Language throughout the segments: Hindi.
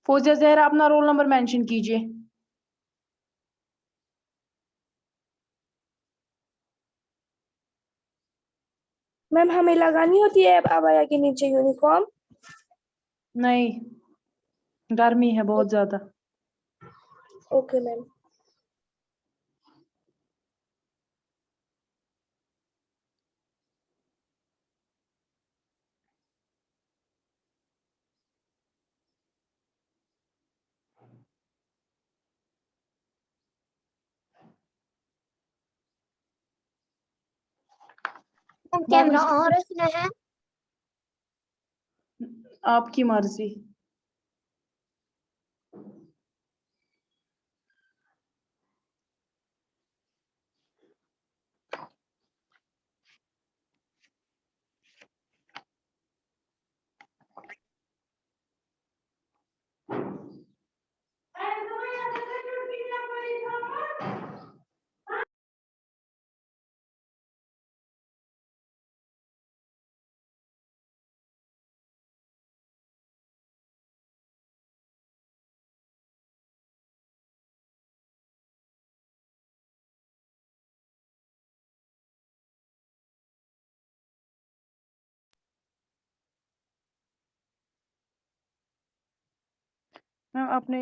फौजिया जहरा अपना रोल नंबर मेंशन कीजिए। मैम हमें लगानी होती है अबाया के नीचे यूनिफॉर्म? नहीं, गर्मी है बहुत ज्यादा। Okay ma'am. कैमरा और रखना है? आपकी मर्जी। मैम आपने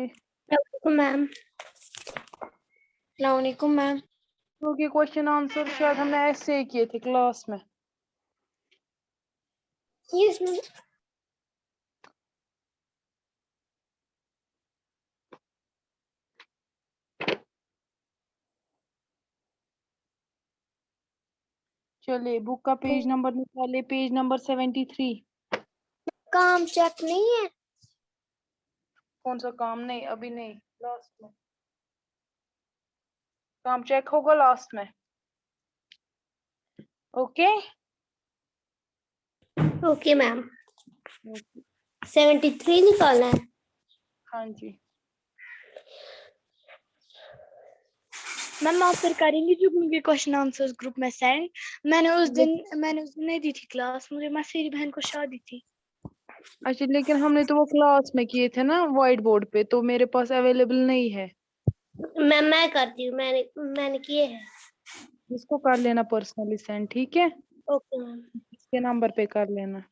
मैम अस्सलामुअलैकुम मैम। क्योंकि क्वेश्चन आंसर शायद हमने ऐसे ही किए थे क्लास में। Yes ma'am. चलिए बुक का पेज नंबर निकाले, पेज नंबर 73। काम चेक नहीं है? कौन सा काम? नहीं अभी नहीं, लास्ट में काम चेक होगा लास्ट में। Okay okay ma'am. 73 निकालना है? हाँ जी। मैम आप फिर करेंगी जो मुझे क्वेश्चन आंसर्स ग्रुप में सेंड? मैंने उस दिन नहीं दी थी क्लास, मुझे मेरी बहन को शादी थी। अच्छा लेकिन हमने तो वो क्लास में किए थे ना व्हाइट बोर्ड पे, तो मेरे पास अवेलेबल नहीं है। मैं करती हूँ, मैंने किए हैं। इसको कर लेना पर्सनली सेंड, ठीक है? Okay ma'am. इसके नंबर पे कर लेना।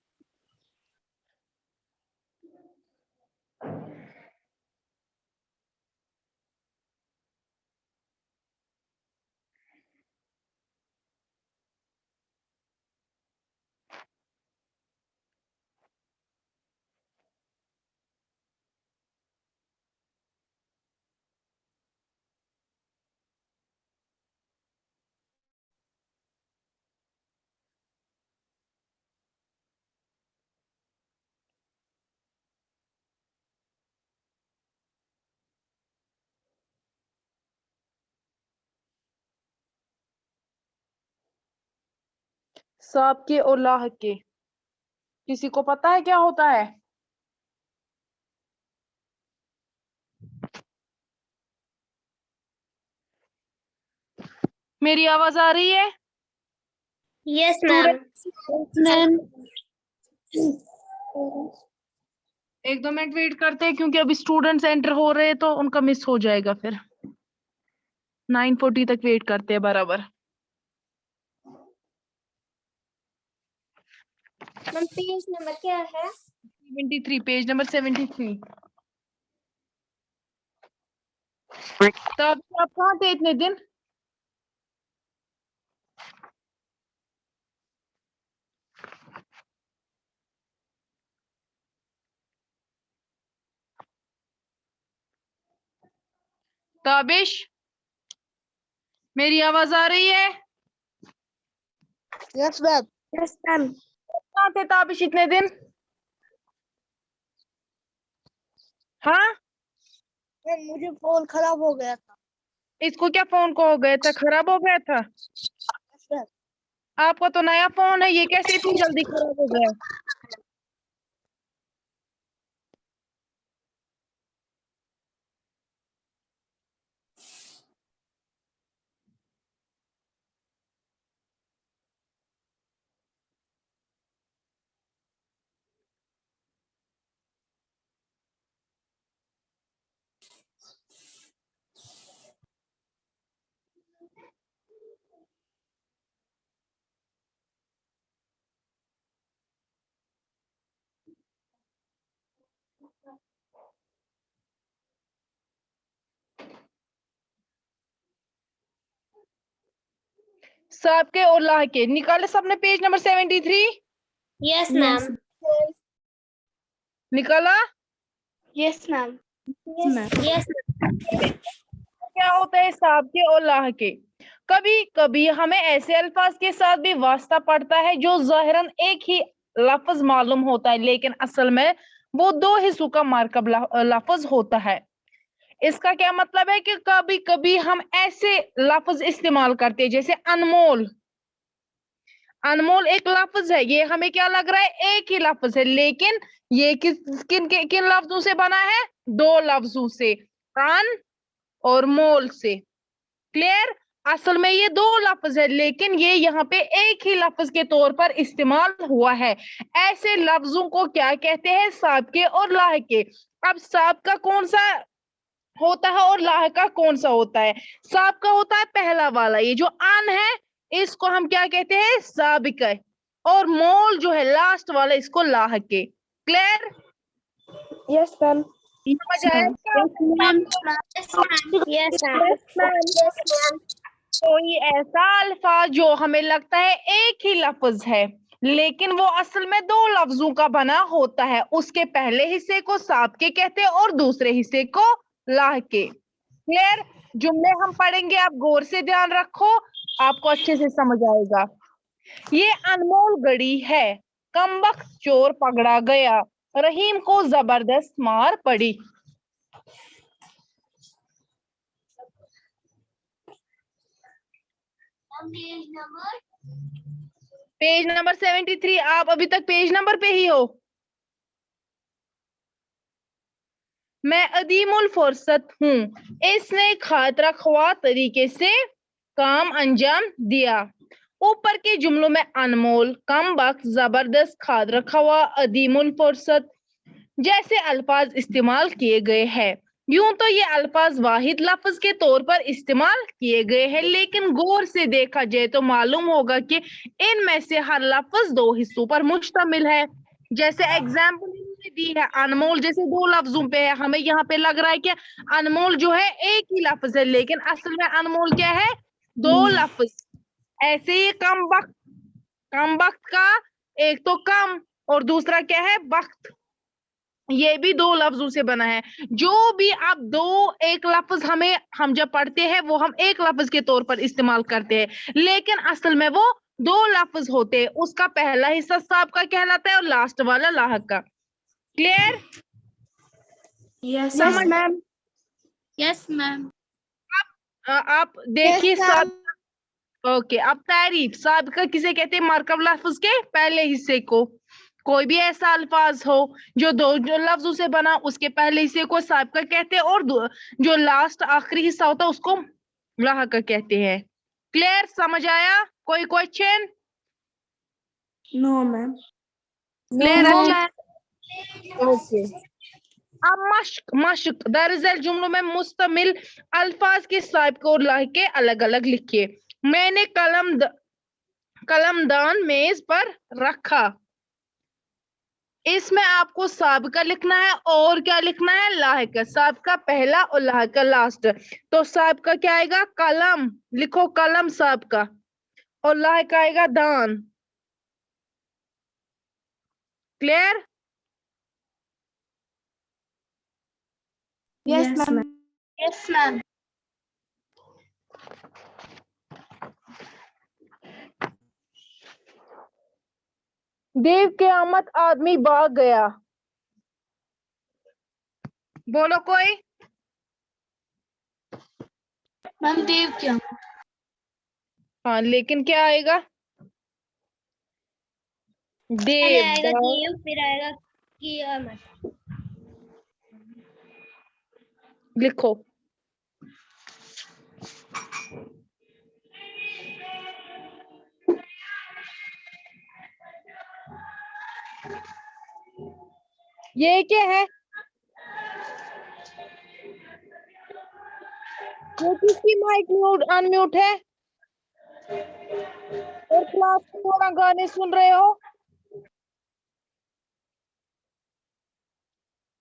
सांप के और लाह के किसी को पता है क्या होता है? मेरी आवाज आ रही है? Yes ma'am. Ma'am 1-2 minute wait करते हैं क्योंकि अभी स्टूडेंट्स एंटर हो रहे हैं तो उनका मिस हो जाएगा। फिर 9:40 तक वेट करते हैं बराबर। मैम पेज नंबर क्या है? 73, पेज नंबर 73। तो अभी आप कहाँ थे इतने दिन? ताबिश, मेरी आवाज आ रही है? Yes ma'am. Yes ma'am. कहाँ थे ताबिश इतने दिन? हाँ, मुझे फोन खराब हो गया था। इसको क्या फोन को हो गया था? खराब हो गया था? Yes ma'am. आपका तो नया फोन है, ये कैसे इतनी जल्दी खराब हो गया? साब के और लाह के निकाले सबने पेज नंबर 73 यस मैम। निकाला। Yes ma'am. यस क्या होता है साब के और लाह के? कभी कभी हमें ऐसे अल्फाज के साथ भी वास्ता पड़ता है जो ज़ाहिरन एक ही लफ्ज मालूम होता है, लेकिन असल में वो दो हिस्सों का मरकब लफ्ज होता है। इसका क्या मतलब है कि कभी कभी हम ऐसे लफ्ज इस्तेमाल करते हैं जैसे अनमोल। अनमोल एक लफ्ज है, ये हमें क्या लग रहा है एक ही लफ्ज है, लेकिन ये किन लफ्जों से बना है? दो लफ्जों से, अन और मोल से। क्लियर? असल में ये दो लफ्ज है, लेकिन ये यहाँ पे एक ही लफ्ज के तौर पर इस्तेमाल हुआ है। ऐसे लफ्जों को क्या कहते हैं? साबके और लाहिके। अब साबका कौन सा होता है और लाहिका कौन सा होता है? साबका होता है पहला वाला, ये जो अन है इसको हम क्या कहते हैं? साबिका। और मोल जो है लास्ट वाला, इसको लाहिके। क्लियर? Yes ma'am. समझ आया? Yes ma'am. कोई ऐसा अल्फाज जो हमें लगता है एक ही लफ्ज है, लेकिन वो असल में दो लफ्जों का बना होता है, उसके पहले हिस्से को साबके कहते हैं और दूसरे हिस्से को लाहिके। क्लियर? जुमले हम पढ़ेंगे, आप गौर से ध्यान रखो, आपको अच्छे से समझ आएगा। ये अनमोल घड़ी है, कमबख्त चोर पकड़ा गया, रहीम को जबरदस्त मार पड़ी। Page number 73। आप अभी तक पेज नंबर पे ही हो। मैं अदीमुल फुर्सत हूँ, इसने खातरा ख्वाह तरीके से काम अंजाम दिया। ऊपर के जुमलों में अनमोल, कम वक्त, जबरदस्त, खातरा ख्वाह, अदीमुल फुर्सत जैसे अल्फाज इस्तेमाल किए गए हैं। यूं तो ये अल्फाज वाहिद लफ्ज के तौर पर इस्तेमाल किए गए हैं, लेकिन गौर से देखा जाए तो मालूम होगा कि इनमें से हर लफ्ज दो हिस्सों पर मुश्तमिल है। जैसे एग्जाम्पल इन्होंने दी है, अनमोल जैसे दो लफ्जों पे है, हमें यहाँ पे लग रहा है कि अनमोल जो है एक ही लफ्ज है, लेकिन असल में अनमोल क्या है? दो लफ्ज। ऐसे ही कम वक्त का एक तो कम और दूसरा क्या है? वक्त। ये भी दो लफ्जों से बना है। जो भी आप दो एक लफ्ज हम जब पढ़ते हैं वो हम एक लफ्ज के तौर पर इस्तेमाल करते हैं, लेकिन असल में वो दो लफ्ज होते हैं। उसका पहला हिस्सा साब का कहलाता है और लास्ट वाला लाहक का। Clear? Yes ma'am. Yes ma'am. आप देखिए साब। ओके, अब तारीफ। साब का किसे कहते हैं? मरकब लफ्ज के पहले हिस्से को। कोई भी ऐसा अल्फाज हो जो जो लफ्जों से बना, उसके पहले हिस्से को साबिका कहते हैं और जो लास्ट आखिरी हिस्सा होता है उसको लाहिका कहते हैं। क्लियर? समझ आया? कोई question? No ma'am. Clear? Okay. अब मश्क दरअसल जुमलों में मुस्तमिल अल्फाज के साबिका और लाहिके अलग अलग लिखिए। मैंने कलमदान मेज पर रखा। इसमें आपको साबिका लिखना है और क्या लिखना है? लाहिका। साबिका पहला और लाहिका लास्ट। तो साबिका क्या आएगा? कलम। लिखो कलम साबिका, और लाहिका आएगा दान। Clear? Yes ma'am. Yes ma'am. देव क़यामत आदमी भाग गया। बोलो कोई। मैम देव क्या? हाँ, लेकिन क्या आएगा? पहले देव आएगा देव, फिर आएगा कियामत। लिखो। ये क्या है? ये किसकी माइक म्यूट अनम्यूट है? और क्लास में थोड़ा गाने सुन रहे हो?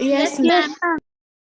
Yes, ma'am.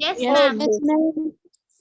Yes, Okay.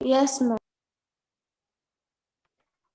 Yes, ma'am.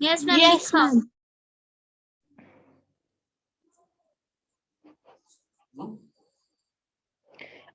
Yes, ma'am. Yes, ma'am.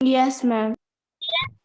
Yes, ma'am.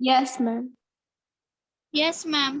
Yes, ma'am. Yes, ma'am.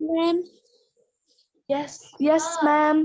Ma'am. Yes, ma'am.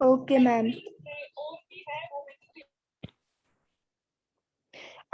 Okay, ma'am.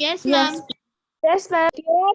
Yes, ma'am. Yes, ma'am.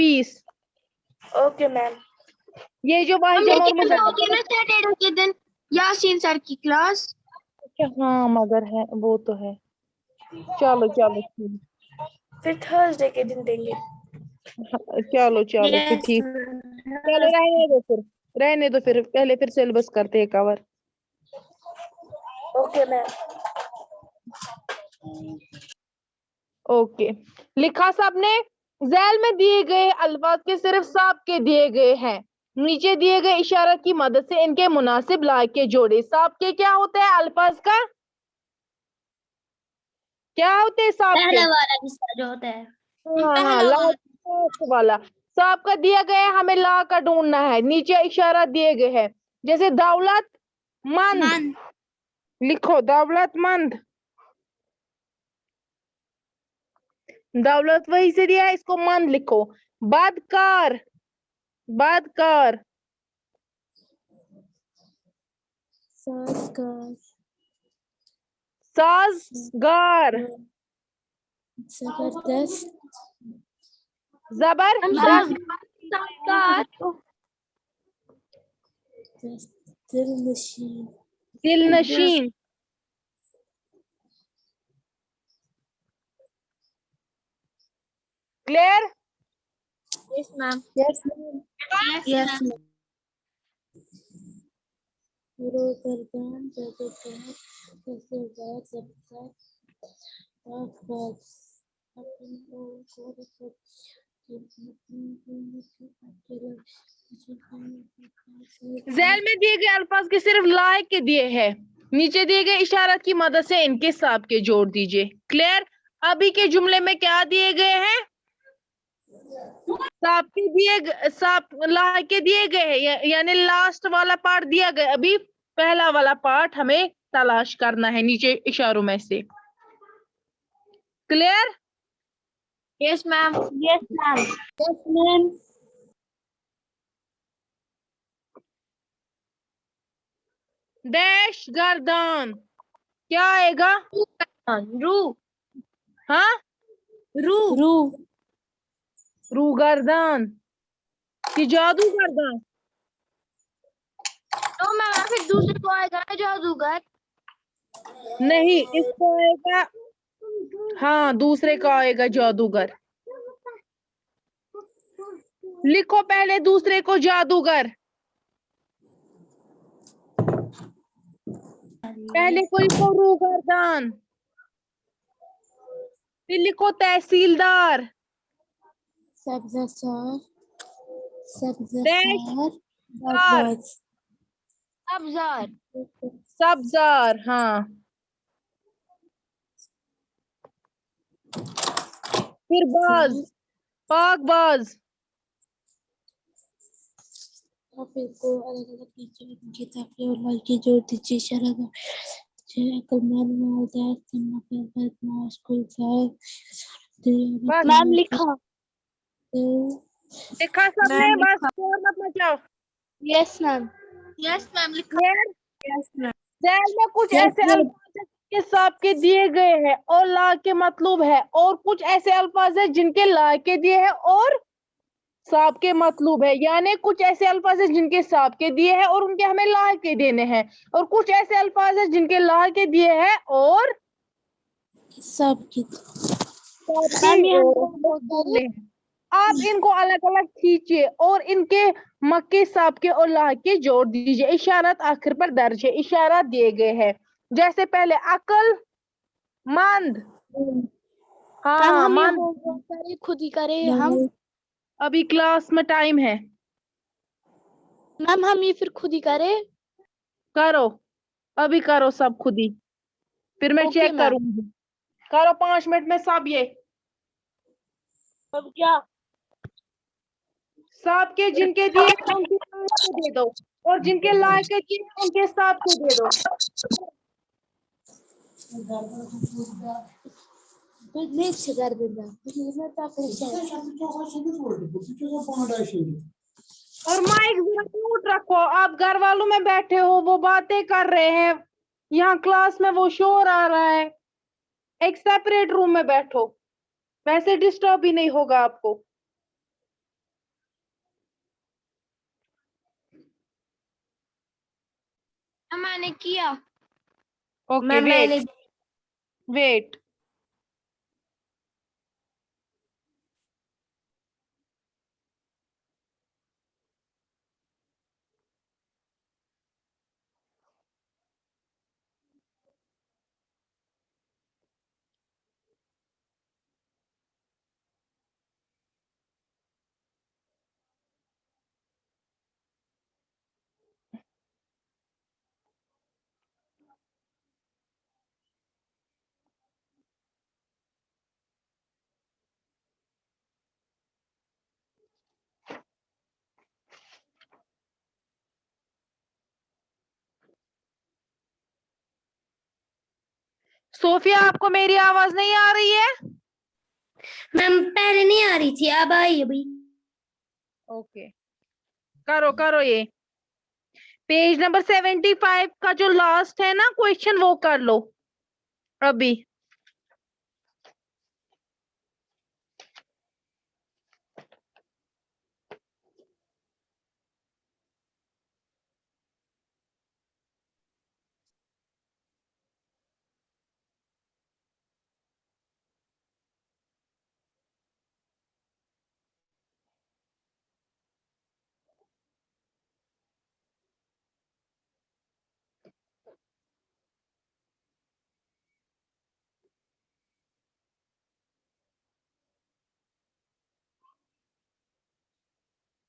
20. Okay, ma'am. ये जो वाहिजम और मुजम्मिल होती है ना सैटरडे के दिन यासीन सर की क्लास। हाँ मगर है वो तो है। चलो चलो ठीक। फिर थर्सडे के दिन देंगे। चलो चलो फिर ठीक। चलो रहने दो फिर पहले फिर सिलेबस करते हैं कवर। Okay ma'am. ओके लिखा सबने। झैल में दिए गए अल्फाज के सिर्फ साब के दिए गए हैं। नीचे दिए गए इशारत की मदद से इनके मुनासिब लायके जोड़े। साब के क्या होता है अल्फाज का? क्या होते हैं साब के? पहले वाला हिस्सा जो होता है। हाँ लास्ट वाला। साब का दिया गया है, हमें ला का ढूंढना है। नीचे इशारा दिए गए हैं जैसे दौलत मंद। लिखो दौलतमंद। दौलत वही से दिया है, इसको मंद लिखो। बदकार बदकार। साजगार। साजगार। जबरदस्त। जबर दिलनशीन। दिलनशीन। Clear? Yes ma'am. Yes ma'am. Yes ma'am. रोगर्दान जबरदस्त कसरदार जबरदस्त आवाज अपन को झैल में दिए गए अल्फाज के सिर्फ लायक के दिए हैं। नीचे दिए गए इशारत की मदद से इनके साब के जोड़ दीजिए। क्लियर? अभी के जुमले में क्या दिए गए हैं? साब के दिए साब लायक के दिए गए हैं, यानी लास्ट वाला पार्ट दिया गया। अभी पहला वाला पार्ट हमें तलाश करना है नीचे इशारों में से। Clear? Yes ma'am. Yes ma'am. Yes ma'am. Dash गर्दान क्या आएगा? रू हाँ रू रू। रू गर्दान कि जादू गर्दान? तो मैम फिर दूसरे को आएगा ना जादूगर। नहीं इसको आएगा। हाँ दूसरे का आएगा जादूगर। लिखो पहले दूसरे को जादूगर। पहले को लिखो रू गर्दान। फिर लिखो तहसीलदार। सब्ज़ार। डैश सब्ज़ार। अबजार। सब्जार। हाँ फिर बाज पाकबाज। हाफिज को अलग अलग टीचर की ताकि और लाल की जोड़ दीजिए शराब अक्लमंद मौजूद तन्ना बदमाश गुलजार मैम लिखा। लिखा सबने? बस शोर मत मचाओ। Yes ma'am. यस मैम लिखा। क्लियर? Yes ma'am. झैल में कुछ ऐसे अल्फाज हैं जिनके साब के दिए गए हैं और ला के मतलूब है, और कुछ ऐसे अल्फाज हैं जिनके ला के दिए हैं और साब के मतलूब है। यानी कुछ ऐसे अल्फाज हैं जिनके साब के दिए हैं और उनके हमें ला के देने हैं, और कुछ ऐसे अल्फाज हैं जिनके ला के दिए हैं और सब की साब के बोलने हैं। आप इनको अलग अलग खींचिए और इनके मक्के साब के और ला के जोड़ दीजिए। इशारत आखिर पर दर्ज है। इशारा दिए गए हैं जैसे पहले अकल मंद। मैम हाँ हम ये मंद। होमवर्क करें खुद ही करें हम। अभी क्लास में टाइम है। मैम हम ये फिर खुद ही करें। करो अभी करो सब खुद ही, फिर मैं ओके चेक मैम। करूंगी। करो 5 मिनट में सब ये अब क्या? साहब के जिनके दिए हैं उनके साहब को दे दो, और जिनके लायक के दिए हैं उनके साहब को दे दो। नीचे कर देना और माइक जरा म्यूट रखो। आप घर वालों में बैठे हो, वो बातें कर रहे हैं, यहाँ क्लास में वो शोर आ रहा है। एक सेपरेट रूम में बैठो, वैसे डिस्टर्ब भी नहीं होगा आपको। मैंने किया Okay, wait. सोफिया, आपको मेरी आवाज नहीं आ रही है? मैम पहले नहीं आ रही थी, अब आई अभी। ओके, करो ये। पेज नंबर 75 का जो लास्ट है ना क्वेश्चन, वो कर लो अभी।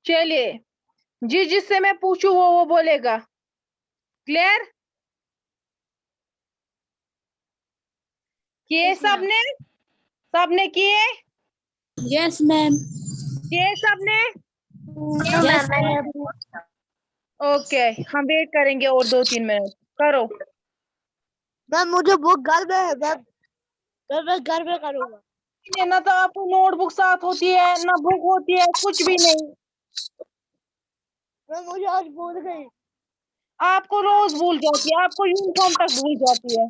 चलिए, जिससे मैं पूछूं वो बोलेगा। क्लियर? किए सबने किए? Yes, ma'am. किए सबने? Yes, ma'am. ओके, हम वेट करेंगे और 2-3 मिनट। करो। मैम मुझे बुक घर में है, मैं घर में करूँगा। ना तो आपको नोटबुक साथ होती है, ना बुक होती है, कुछ भी नहीं। मैम मुझे आज भूल गई। आपको रोज भूल जाती है, आपको यूनिफॉर्म तक भूल जाती है।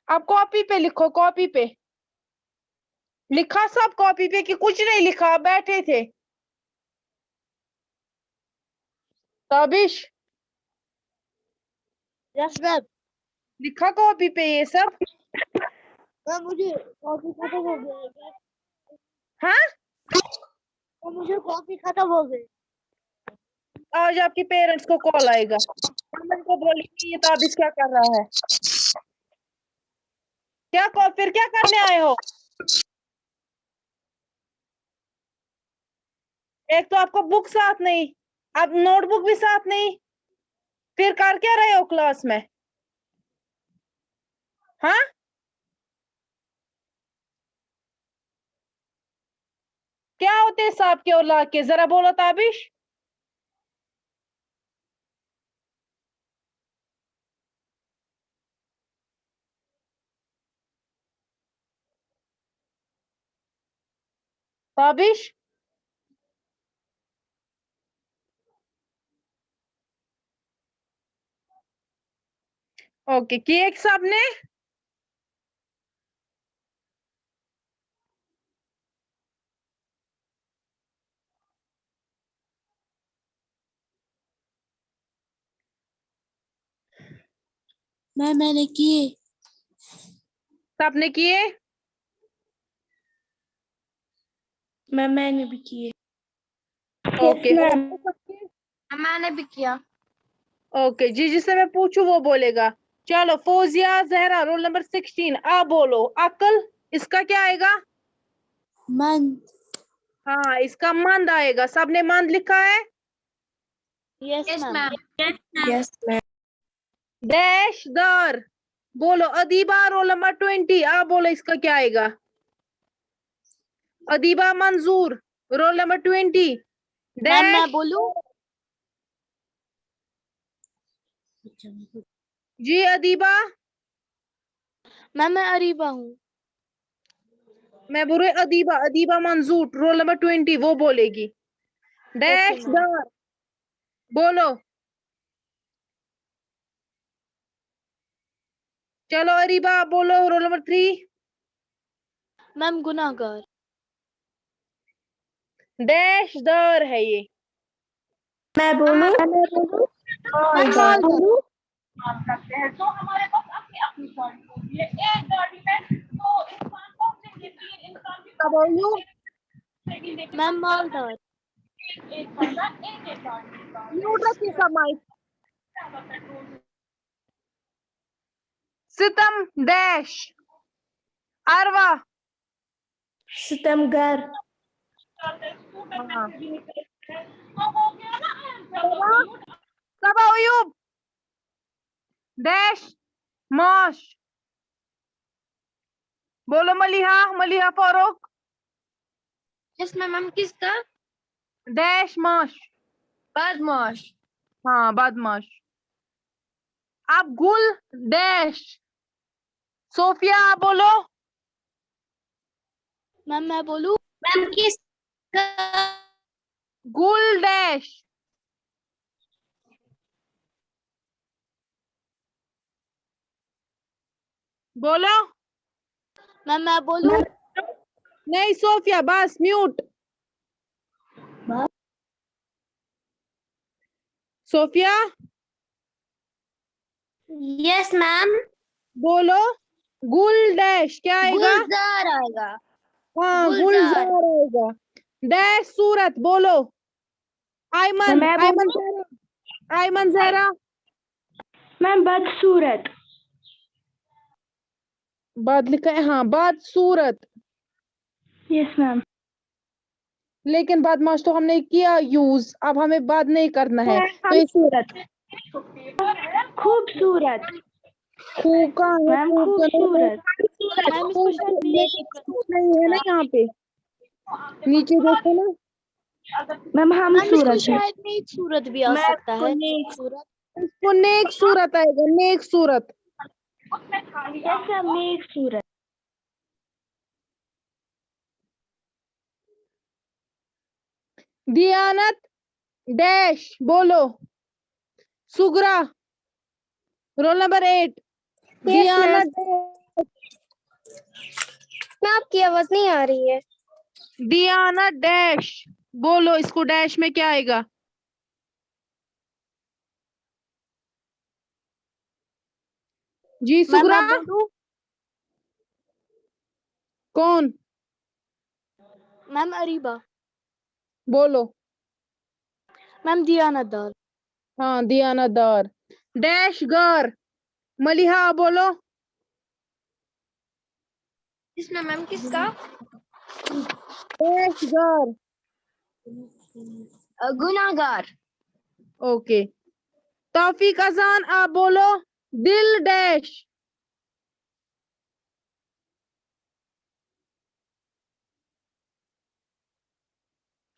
आप कॉपी पे लिखो, कॉपी पे लिखा सब, कॉपी पे कि कुछ नहीं लिखा, बैठे थे। Tabish, yes ma'am. लिखा कॉपी पे ये सब? मैम मुझे कॉफी खत्म हो गई। हाँ, तो मुझे कॉफी खत्म हो गई। आज आपके पेरेंट्स को कॉल आएगा, हम उनको बोलेंगे ये ताबिश क्या कर रहा है। फिर क्या करने आए हो? एक तो आपको बुक साथ नहीं, अब नोटबुक भी साथ नहीं, फिर कर क्या रहे हो क्लास में? हाँ, क्या होते हैं सांप के और लाख के, जरा बोलो ताबिश। ताबिश, ओके, किए एक सबने? मैंने किए। सबने किए? मैंने भी किए। ओके, मैंने भी किया। ओके जी, जिससे मैं पूछूं वो बोलेगा। चलो, फौजिया जहरा, रोल नंबर 16, आप बोलो। अकल, इसका क्या आएगा? मन। हाँ, इसका मंद आएगा। सबने मंद लिखा है? Yes ma'am. Yes ma'am. Dash दार, बोलो। अदीबा, रोल नंबर 20, आप बोलो इसका क्या आएगा? अदीबा मंजूर, रोल नंबर 20, मैम मैं डैश। बोलूं? जी अदीबा, मैम मैं अरीबा हूँ। मैं बोल रही अदीबा मंजूर, रोल नंबर 20, वो बोलेगी। Dash ma'am. दार, बोलो। चलो अरीबा, आप बोलो रोल नंबर 3। मैम गुनाहगार। डैश दार है ये। मैं बोलूं काम करते हैं तो हमारे पास अपनी अपनी गाड़ी होती है। एक गाड़ी में तो इंसान पहुंचेंगे, 3 इंसान भी पहुंचेंगे, लेकिन मैम मालदार एक बंदा एक एक गाड़ी म्यूट रखिए सब माइक। ज्यादा पेट्रोल सितम डैश अरवा। सितमगर चलते स्कूटर में हाँ। से भी निकलते हैं तो हो गया ना सबा आंसर। सबा अयूब डैश माश। बोलो मलिहा मलिहा फारूक इसमें मैम किसका डैश माश। बदमाश हाँ बदमाश। अब गुल डैश सोफिया आप बोलो। मैम मैं बोलूं मैम किसका गुल डैश बोलो। मैम मैं बोलूं नहीं सोफिया बस म्यूट। सोफिया यस मैम बोलो। गुल डैश क्या आएगा? गुलजार आएगा हाँ गुलजार। गुलजार आएगा। डैश सूरत बोलो। आयमन मैं आयमन जहरा आयमन जहरा मैम बदसूरत बाद लिखा है। हाँ बाद सूरत। यस मैम लेकिन बदमाश तो हमने किया यूज, अब हमें बात नहीं करना है। तो इस खूबसूरत खूबसूरत खूब का है मैम खूब तो नहीं खूबसूरत मैम इसको शायद नहीं है ना यहाँ पे नीचे देखो ना। मैम हम मैम इसको सूरत शायद नेक सूरत भी आ सकता है सूरत इसको नेक सूरत आएगा नेक सूरत। यस मैम नेक सूरत दियानत डैश बोलो। सुगरा रोल नंबर 8 दियानत मैम आपकी आवाज नहीं आ रही है दियानत डैश बोलो। इसको डैश में क्या आएगा? जी मैम सुगरा मैं बोलूं कौन मैम अरीबा बोलो। मैम दियानतदार हाँ दियानतदार। डैश गर मलिहा बोलो। इसमें मैम किसका डैश गर गुनाहगार ओके। तौफीक अजान आप बोलो। दिल डैश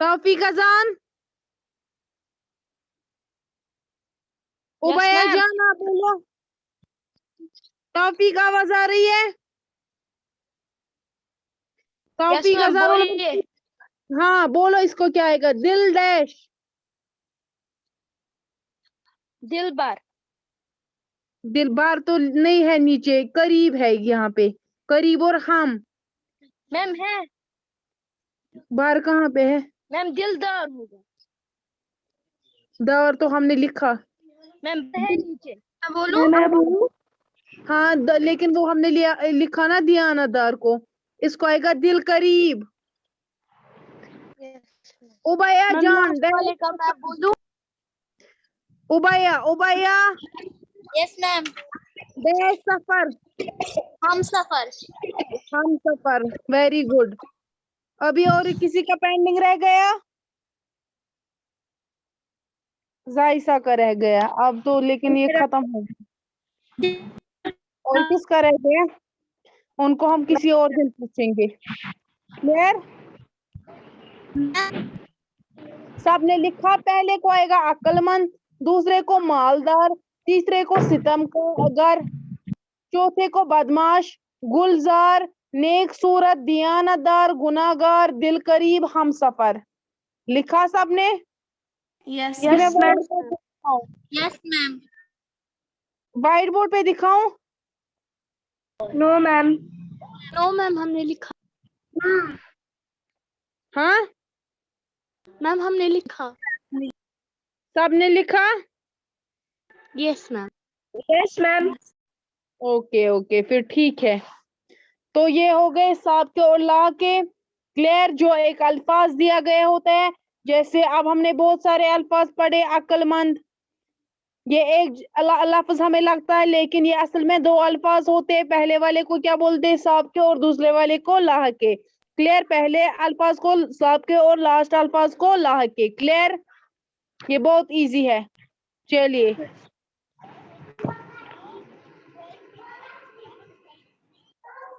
तौफीक अजान उबैया मैम। जान आप बोलो। तौफीक आवाज आ रही है? तौफीक मैम अजान बोलिए हाँ बोलो इसको क्या आएगा? दिल डैश दिलबर दिलबार तो नहीं है, नीचे करीब है यहाँ पे। करीब और हम मैम है बार कहाँ पे है? मैम दिलदार होगा दर तो हमने लिखा। मैम है नीचे मैं बोलूं हाँ लेकिन वो हमने लिखा ना दियानतदार को। इसको आएगा दिल करीब। उबैया मैम जान लास्ट वाले का मैं बोलूं उबैया उबैया यस मैम डैश सफर हम सफर हम सफर वेरी गुड। अभी और किसी का पेंडिंग रह गया? जायसा का रह गया अब तो, लेकिन ये खत्म हो गया। और किसका रह गया? उनको हम किसी और दिन पूछेंगे। क्लियर? सबने लिखा। पहले को आएगा अक्लमंद, दूसरे को मालदार, तीसरे को सितम को अगर, चौथे को बदमाश, गुलजार, नेक सूरत, दियानतदार, गुनाहगार, दिल करीब, हम सफर। लिखा सबने? यस मैं यस मैम व्हाइट बोर्ड पे दिखाऊं? नो मैम नो मैम हमने लिखा हाँ मैम हमने लिखा सबने लिखा? Yes, ma'am. Yes, ma'am. Okay okay, फिर ठीक है। तो ये हो गए साब के और ला के। क्लियर, जो एक अल्फाज दिया गया होता है, जैसे अब हमने बहुत सारे अल्फाज पढ़े, अक्लमंद, ये एक लफ्ज हमें लगता है, लेकिन ये असल में दो अल्फाज होते हैं। पहले वाले को क्या बोलते हैं? साब के, और दूसरे वाले को लाह के। क्लियर, पहले अल्फाज को साब के और लास्ट अल्फाज को लाह के। क्लियर, ये बहुत इजी है। चलिए,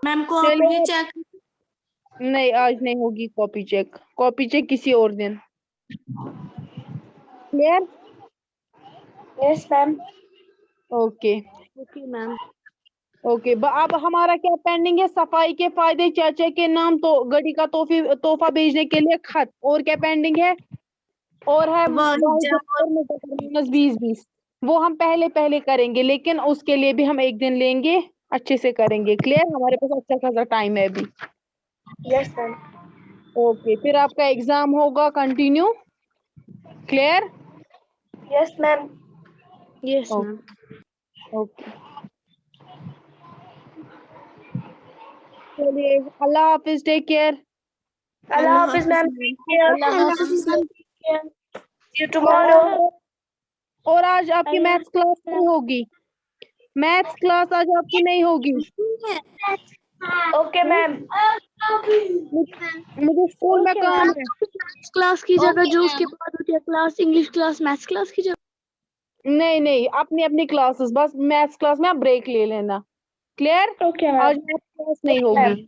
मैम को चलिए। आप चेक नहीं, आज नहीं होगी कॉपी चेक। कॉपी चेक किसी और दिन। Clear? Yes, ma'am. Okay Okay, ma'am. Okay. अब हमारा क्या पेंडिंग है? सफाई के फायदे, चाचा के नाम, तो गड़ी का तोहफा भेजने के लिए खत। और क्या पेंडिंग है? और है -20 वो हम पहले करेंगे, लेकिन उसके लिए भी हम एक दिन लेंगे, अच्छे से करेंगे। क्लियर? हमारे पास अच्छा खासा टाइम है अभी। Yes, ma'am. ओके, फिर आपका एग्जाम होगा continue. Clear? Yes, ma'am. Yes, Oh. ma'am. Okay, चलिए, अल्लाह हाफिज, take care. Allah Hafiz, ma'am. Take care. Allah Hafiz, ma'am. See you tomorrow. और आज आपकी मैथ्स क्लास नहीं होगी। मैथ्स क्लास आज आपकी नहीं होगी। Okay, ma'am. मुझे स्कूल में काम है। क्लास की जगह जो उसके बाद होती है class, English class, maths class की जगह। नहीं, अपनी अपनी क्लासेस, बस मैथ्स क्लास में आप ब्रेक ले लेना। क्लियर? Okay, आज ma'am. मैथ्स क्लास नहीं होगी।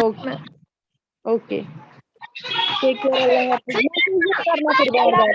ओके ओके, टेक केयर, अल्लाह हाफिज। मैसेज करना फिर बार बार।